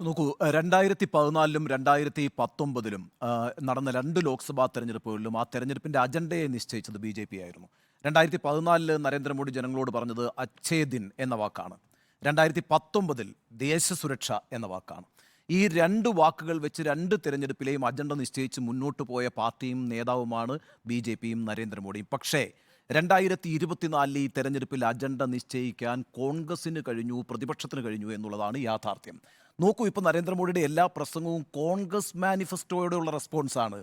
നോക്കൂ, 2014-ലും 2019-ലും നടന്ന 2 ലോക്സഭാ തെരഞ്ഞെടുപ്പുകളിലും ആ തെരഞ്ഞെടുപ്പിന്റെ അജണ്ടയെ നിശ്ചയിച്ചത് ബി.ജെ.പി. ആയിരുന്നു. 2014-ല് നരേന്ദ്രമോദി ജനങ്ങളോട് പറഞ്ഞത് അച്ഛേ ദിൻ എന്ന വാക്കാണ്. 2019-ൽ ദേശസുരക്ഷ എന്ന വാക്കാണ്. ഈ 2 വാക്കുകൾ വെച്ച് 2 തെരഞ്ഞെടുപ്പിലെയും അജണ്ട നിശ്ചയിച്ച് മുന്നോട്ട് പോയ പാർട്ടിയും നേതാവുമാണ് ബി.ജെ.പിയും നരേന്ദ്രമോദിയും. പക്ഷേ 2024 ഈ തെരഞ്ഞെടുപ്പിൽ അജണ്ട നിശ്ചയിക്കാൻ കോൺഗ്രസിന് കഴിഞ്ഞു, പ്രതിപക്ഷത്തിന് കഴിഞ്ഞു എന്നുള്ളതാണ് യാഥാർത്ഥ്യം. നോക്കൂ, ഇപ്പോൾ നരേന്ദ്രമോദിയുടെ എല്ലാ പ്രസംഗവും കോൺഗ്രസ് മാനിഫെസ്റ്റോയോടുള്ള റെസ്പോൺസാണ്.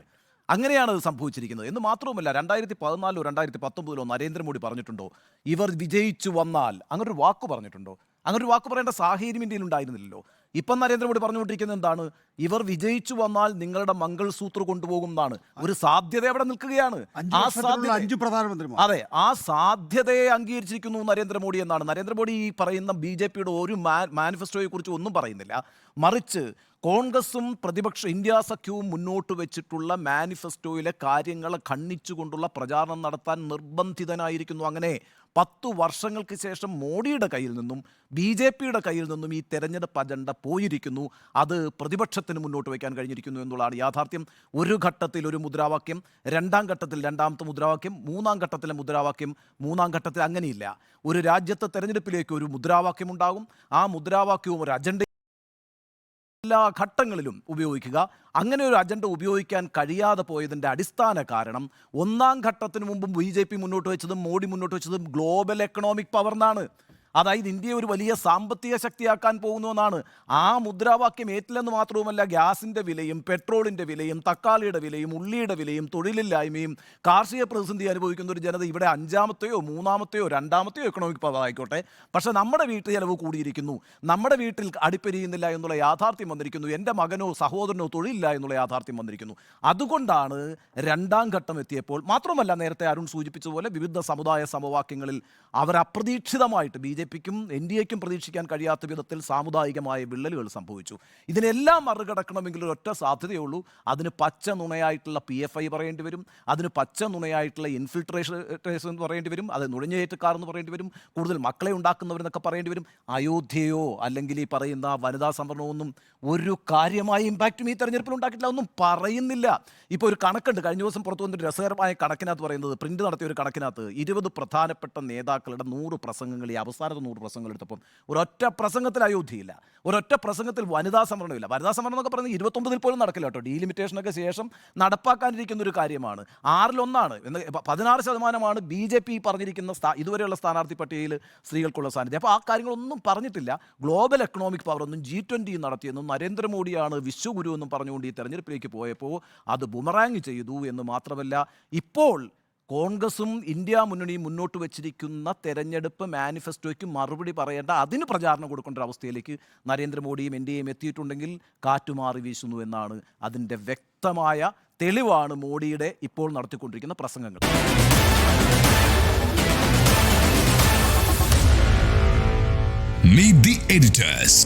അങ്ങനെയാണ് അത് സംഭവിച്ചിരിക്കുന്നത് എന്ന് മാത്രവുമല്ല, 2014-ലോ 2019-ലോ നരേന്ദ്രമോദി പറഞ്ഞിട്ടുണ്ടോ ഇവർ വിജയിച്ചു വന്നാൽ? അങ്ങനൊരു വാക്ക് പറഞ്ഞിട്ടുണ്ടോ? അങ്ങനൊരു വാക്ക് പറയേണ്ട സാഹചര്യം ഇന്ത്യയിൽ ഉണ്ടായിരുന്നില്ലല്ലോ. ഇപ്പം നരേന്ദ്രമോദി പറഞ്ഞുകൊണ്ടിരിക്കുന്നത് എന്താണ്? ഇവർ വിജയിച്ചു വന്നാൽ നിങ്ങളുടെ മംഗൾസൂത്ര കൊണ്ടുപോകും എന്നാണ്. ഒരു സാധ്യത അവിടെ നിൽക്കുകയാണ്. അതെ, ആ സാധ്യതയെ അംഗീകരിച്ചിരിക്കുന്നു നരേന്ദ്രമോദി എന്നാണ്. നരേന്ദ്രമോദി ഈ പറയുന്ന ബി.ജെ.പിയുടെ ഒരു മാനിഫെസ്റ്റോയെ കുറിച്ച് ഒന്നും പറയുന്നില്ല. മറിച്ച് കോൺഗ്രസും പ്രതിപക്ഷ ഇന്ത്യ സഖ്യവും മുന്നോട്ട് വെച്ചിട്ടുള്ള മാനിഫെസ്റ്റോയിലെ കാര്യങ്ങളെ ഖണ്ഡിച്ചുകൊണ്ടുള്ള പ്രചാരണം നടത്താൻ നിർബന്ധിതനായിരിക്കുന്നു. അങ്ങനെ 10 വർഷങ്ങൾക്ക് ശേഷം മോഡിയുടെ കയ്യിൽ നിന്നും ബി.ജെ.പിയുടെ കയ്യിൽ നിന്നും ഈ തെരഞ്ഞെടുപ്പ് അജണ്ട പോയിരിക്കുന്നു. അത് പ്രതിപക്ഷത്തിന് മുന്നോട്ട് വയ്ക്കാൻ കഴിഞ്ഞിരിക്കുന്നു എന്നുള്ളതാണ് യാഥാർത്ഥ്യം. ഒരു ഘട്ടത്തിൽ ഒരു മുദ്രാവാക്യം, 2ാം ഘട്ടത്തിൽ 2ാമത്തെ മുദ്രാവാക്യം, 3ാം ഘട്ടത്തിലെ മുദ്രാവാക്യം, 3ാം ഘട്ടത്തിൽ അങ്ങനെയില്ല. ഒരു രാജ്യത്തെ തെരഞ്ഞെടുപ്പിലേക്ക് ഒരു മുദ്രാവാക്യം ഉണ്ടാകും. ആ മുദ്രാവാക്യവും ഒരു അജണ്ട എല്ലാ ഘട്ടങ്ങളിലും ഉപയോഗിക്കുക. അങ്ങനെ ഒരു അജണ്ട ഉപയോഗിക്കാൻ കഴിയാതെ പോയതിൻ്റെ അടിസ്ഥാന കാരണം 1ാം ഘട്ടത്തിന് മുമ്പും ബി.ജെ.പി. മുന്നോട്ട് വെച്ചതും മോഡി മുന്നോട്ട് വെച്ചതും ഗ്ലോബൽ എക്കണോമിക് പവർ എന്നാണ്. അതായത് ഇന്ത്യയെ ഒരു വലിയ സാമ്പത്തിക ശക്തിയാക്കാൻ പോകുന്നു എന്നാണ്. ആ മുദ്രാവാക്യം ഏറ്റില്ലെന്ന് മാത്രവുമല്ല, ഗ്യാസിൻ്റെ വിലയും പെട്രോളിൻ്റെ വിലയും തക്കാളിയുടെ വിലയും ഉള്ളിയുടെ വിലയും തൊഴിലില്ലായ്മയും കാർഷിക പ്രതിസന്ധി അനുഭവിക്കുന്ന ഒരു ജനത ഇവിടെ 5ാമത്തെയോ 3ാമത്തെയോ 2ാമത്തെയോ എക്കണോമിക് പവർ ആയിക്കോട്ടെ, പക്ഷേ നമ്മുടെ വീട്ടു ചെലവ് കൂടിയിരിക്കുന്നു, നമ്മുടെ വീട്ടിൽ അടുപ്പെരിയുന്നില്ല എന്നുള്ള യാഥാർത്ഥ്യം വന്നിരിക്കുന്നു, എൻ്റെ മകനോ സഹോദരനോ തൊഴിലില്ല എന്നുള്ള യാഥാർത്ഥ്യം വന്നിരിക്കുന്നു. അതുകൊണ്ടാണ് 2ാം ഘട്ടം എത്തിയപ്പോൾ, മാത്രമല്ല നേരത്തെ അരുൺ സൂചിപ്പിച്ചതുപോലെ വിവിധ സമുദായ സമവാക്യങ്ങളിൽ അവർ അപ്രതീക്ഷിതമായിട്ട് ബി.ജെ.പിക്കും എൻ.ഡി.എക്കും പ്രതീക്ഷിക്കാൻ കഴിയാത്ത വിധത്തിൽ സാമുദായികമായ വിള്ളലുകൾ സംഭവിച്ചു. ഇതിനെല്ലാം മറികടക്കണമെങ്കിൽ ഒരൊറ്റ സാധ്യതയുള്ളൂ. അതിന് പച്ച നുണയായിട്ടുള്ള PFI പറയേണ്ടി വരും, അതിന് പച്ച നുണയായിട്ടുള്ള ഇൻഫിൽട്രേഷൻ എന്ന് പറയേണ്ടി വരും, അത് നുഴഞ്ഞുകയറ്റക്കാർ എന്ന് പറയേണ്ടി വരും, കൂടുതൽ മക്കളെ ഉണ്ടാക്കുന്നവരെന്നൊക്കെ പറയേണ്ടി വരും. അയോധ്യയോ അല്ലെങ്കിൽ ഈ പറയുന്ന വനിതാ സംവരണമൊന്നും ഒരു കാര്യമായ ഇമ്പാക്റ്റും ഈ തെരഞ്ഞെടുപ്പിൽ ഉണ്ടാക്കിയിട്ടില്ല, ഒന്നും പറയുന്നില്ല. ഇപ്പോൾ ഒരു കണക്കുണ്ട്, കഴിഞ്ഞ ദിവസം പുറത്തു വന്നൊരു രസകരമായ കണക്കിനകത്ത് പറയുന്നത്, പ്രിന്റ് നടത്തിയ ഒരു കണക്കിനകത്ത് 20 പ്രധാനപ്പെട്ട നേതാക്കളുടെ 100 പ്രസംഗങ്ങൾ, ഈ അവസാനത്തെ 100 പ്രസംഗങ്ങൾ എടുത്തപ്പം ഒരൊറ്റ പ്രസംഗത്തിൽ അയോധ്യയില്ല, ഒരൊറ്റ പ്രസംഗത്തിൽ വനിതാ സംവരണമില്ല. വനിതാ സംവരണം എന്നൊക്കെ പറയുന്നത് 29-ൽ പോലും നടക്കില്ല കേട്ടോ. ഡീലിമിറ്റേഷനൊക്കെ ശേഷം നടപ്പാക്കാനിരിക്കുന്ന ഒരു കാര്യമാണ്. 6-1 എന്ന് 16% ബി.ജെ.പി. പറഞ്ഞിരിക്കുന്ന ഇതുവരെയുള്ള സ്ഥാനാർത്ഥി പട്ടികയിൽ സ്ത്രീകൾക്കുള്ള സാന്നിധ്യം. അപ്പോൾ ആ കാര്യങ്ങളൊന്നും പറഞ്ഞിട്ടില്ല. ഗ്ലോബൽ എക്കണോമിക് പവർ ഒന്നും G20 നടത്തിയെന്നും നരേന്ദ്രമോദിയാണ് വിശ്വഗുരു എന്നും പറഞ്ഞുകൊണ്ട് ഈ തെരഞ്ഞെടുപ്പിലേക്ക് പോയപ്പോൾ അത് ബുമറാങ് ചെയ്തു എന്ന് മാത്രമല്ല, ഇപ്പോൾ കോൺഗ്രസും ഇന്ത്യ മുന്നണിയും മുന്നോട്ട് വെച്ചിരിക്കുന്ന തെരഞ്ഞെടുപ്പ് മാനിഫെസ്റ്റോയ്ക്ക് മറുപടി പറയേണ്ട, അതിന് പ്രചാരണം കൊടുക്കേണ്ട ഒരു അവസ്ഥയിലേക്ക് നരേന്ദ്രമോദിയും എൻ.ഡി.എയും എത്തിയിട്ടുണ്ടെങ്കിൽ കാറ്റുമാറി വീശുന്നു എന്നാണ് അതിൻ്റെ വ്യക്തമായ തെളിവാണ് മോഡിയുടെ ഇപ്പോൾ നടത്തിക്കൊണ്ടിരിക്കുന്ന പ്രസംഗങ്ങൾ. Meet the editors.